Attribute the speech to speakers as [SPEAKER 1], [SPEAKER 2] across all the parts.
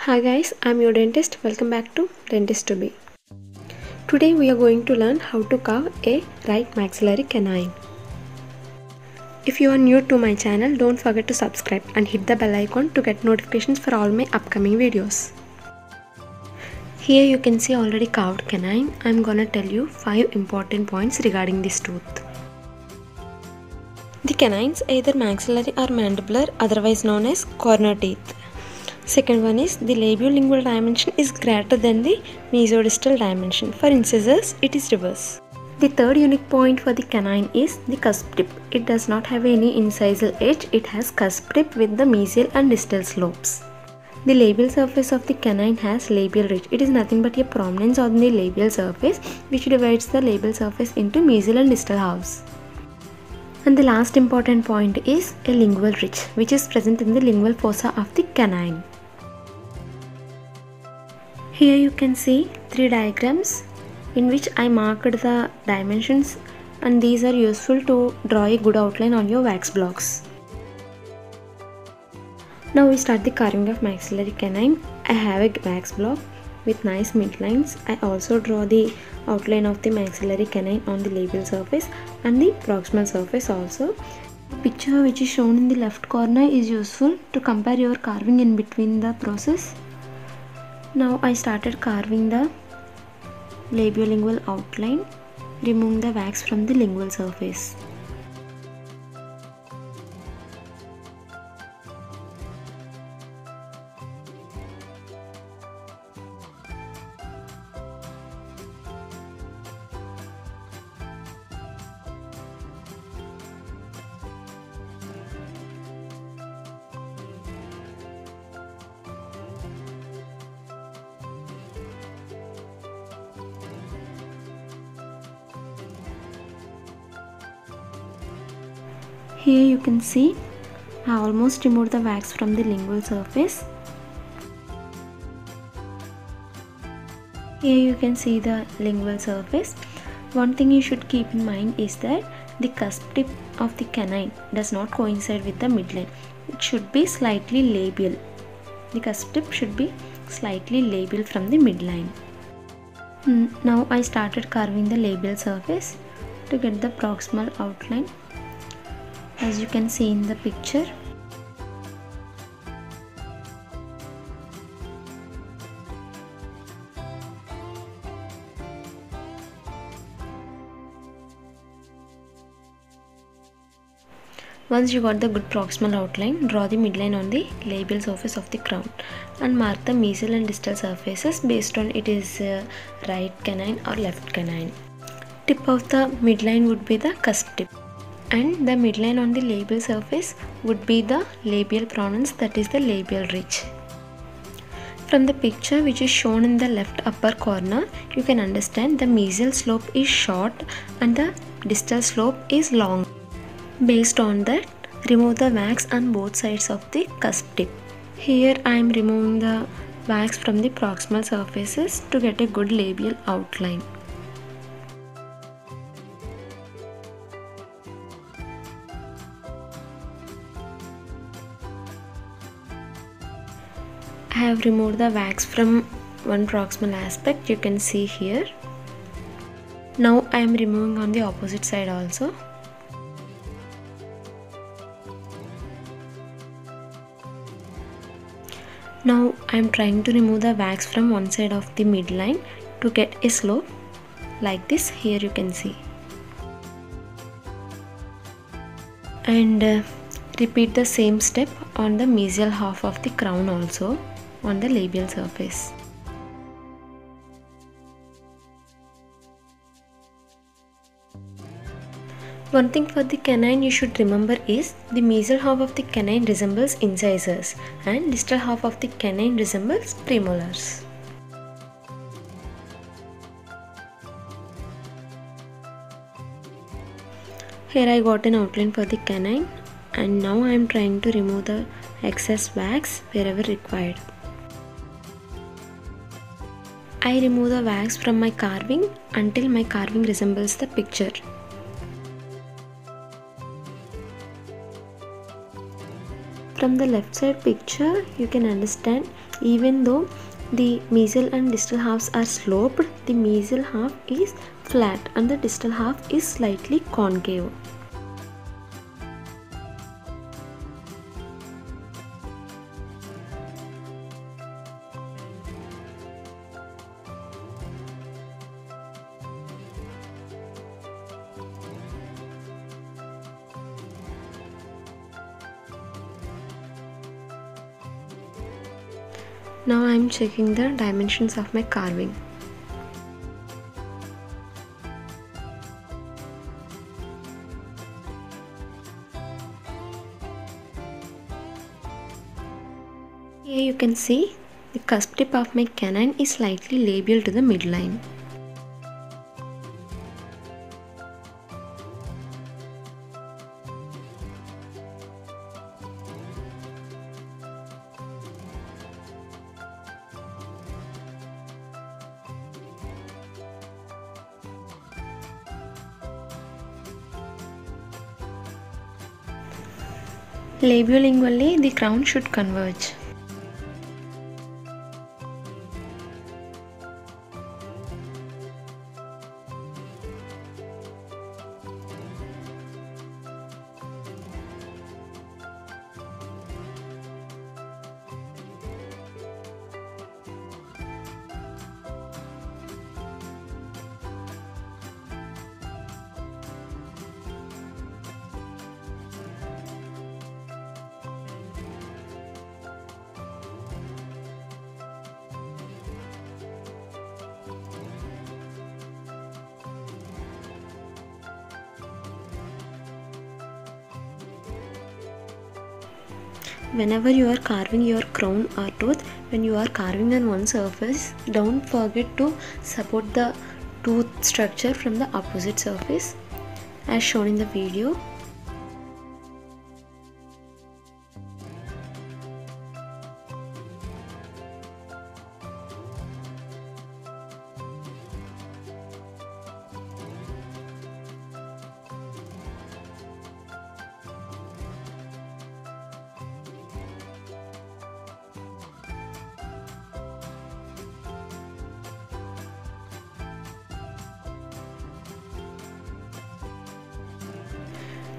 [SPEAKER 1] Hi guys, I'm your dentist. Welcome back to Dentist to Be. Today we are going to learn how to carve a right maxillary canine. If you are new to my channel, don't forget to subscribe and hit the bell icon to get notifications for all my upcoming videos. Here you can see already carved canine. I'm gonna tell you 5 important points regarding this tooth. The canines either maxillary or mandibular, otherwise known as corner teeth. Second one is the labiolingual dimension is greater than the mesodistal dimension. For incisors, it is reverse. The third unique point for the canine is the cusp tip. It does not have any incisal edge. It has cusp tip with the mesial and distal slopes. The labial surface of the canine has labial ridge. It is nothing but a prominence on the labial surface which divides the labial surface into mesial and distal halves. And the last important point is a lingual ridge which is present in the lingual fossa of the canine. Here you can see 3 diagrams in which I marked the dimensions, and these are useful to draw a good outline on your wax blocks. Now we start the carving of maxillary canine. I have a wax block with nice midlines. I also draw the outline of the maxillary canine on the labial surface and the proximal surface also. The picture which is shown in the left corner is useful to compare your carving in between the process. Now I started carving the labiolingual outline, removing the wax from the lingual surface. Here you can see I almost removed the wax from the lingual surface. Here you can see the lingual surface. One thing you should keep in mind is that the cusp tip of the canine does not coincide with the midline. It should be slightly labial. The cusp tip should be slightly labial from the midline. Now I started carving the labial surface to get the proximal outline. As you can see in the picture. Once you got the good proximal outline, draw the midline on the labial surface of the crown and mark the mesial and distal surfaces based on it is right canine or left canine. Tip of the midline would be the cusp tip, and the midline on the labial surface would be the labial prominence, that is the labial ridge. From the picture which is shown in the left upper corner, you can understand the mesial slope is short and the distal slope is long. Based on that, remove the wax on both sides of the cusp tip. Here I am removing the wax from the proximal surfaces to get a good labial outline. I have removed the wax from one proximal aspect, you can see here. Now I am removing on the opposite side also. Now I am trying to remove the wax from one side of the midline to get a slope like this. Here you can see. And repeat the same step on the mesial half of the crown also, on the labial surface. One thing for the canine you should remember is the mesial half of the canine resembles incisors and distal half of the canine resembles premolars. Here I got an outline for the canine, and now I am trying to remove the excess wax wherever required. I remove the wax from my carving until my carving resembles the picture. From the left side picture, you can understand even though the mesial and distal halves are sloped, the mesial half is flat and the distal half is slightly concave. Now I am checking the dimensions of my carving. Here you can see the cusp tip of my canine is slightly labial to the midline. Labiolingually, the crown should converge. Whenever you are carving your crown or tooth, when you are carving on one surface, don't forget to support the tooth structure from the opposite surface as shown in the video.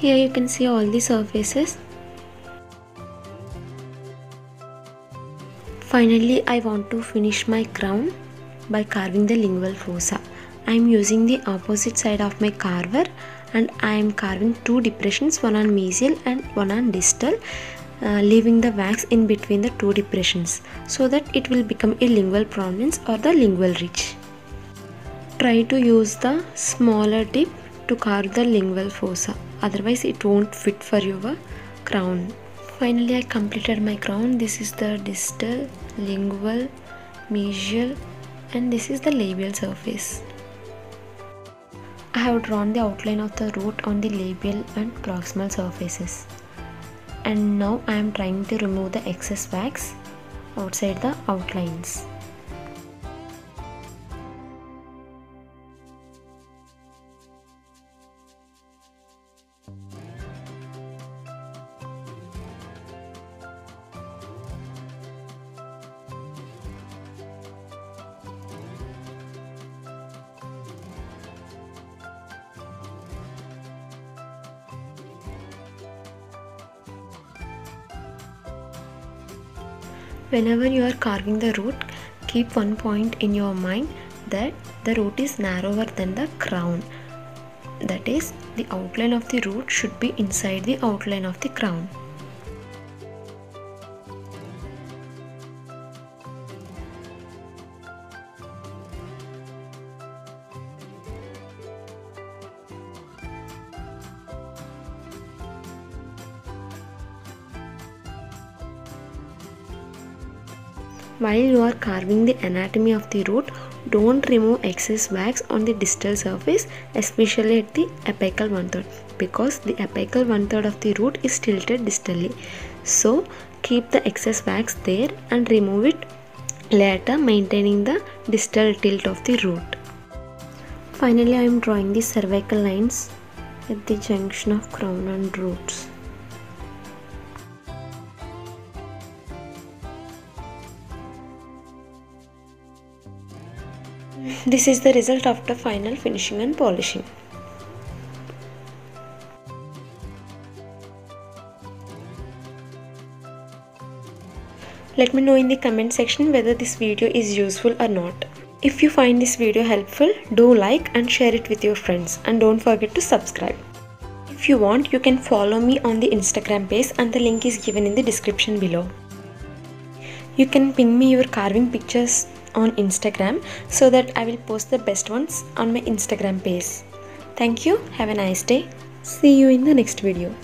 [SPEAKER 1] Here you can see all the surfaces. Finally, I want to finish my crown by carving the lingual fossa. I am using the opposite side of my carver and I am carving two depressions, one on mesial and one on distal, leaving the wax in between the two depressions so that it will become a lingual prominence or the lingual ridge. Try to use the smaller tip to carve the lingual fossa, otherwise it won't fit for your crown. Finally, I completed my crown. This is the distal, lingual, mesial, and this is the labial surface. I have drawn the outline of the root on the labial and proximal surfaces. And now I am trying to remove the excess wax outside the outlines. Whenever you are carving the root, keep one point in your mind that the root is narrower than the crown. That is, the outline of the root should be inside the outline of the crown. While you are carving the anatomy of the root, don't remove excess wax on the distal surface, especially at the apical 1/3, because the apical 1/3 of the root is tilted distally. So keep the excess wax there and remove it later, maintaining the distal tilt of the root. Finally, I am drawing the cervical lines at the junction of crown and roots. This is the result after final finishing and polishing. Let me know in the comment section whether this video is useful or not. If you find this video helpful, do like and share it with your friends, and don't forget to subscribe. If you want, you can follow me on the Instagram page and the link is given in the description below. You can ping me your carving pictures on Instagram so that I will post the best ones on my Instagram page. Thank you. Have a nice day. See you in the next video.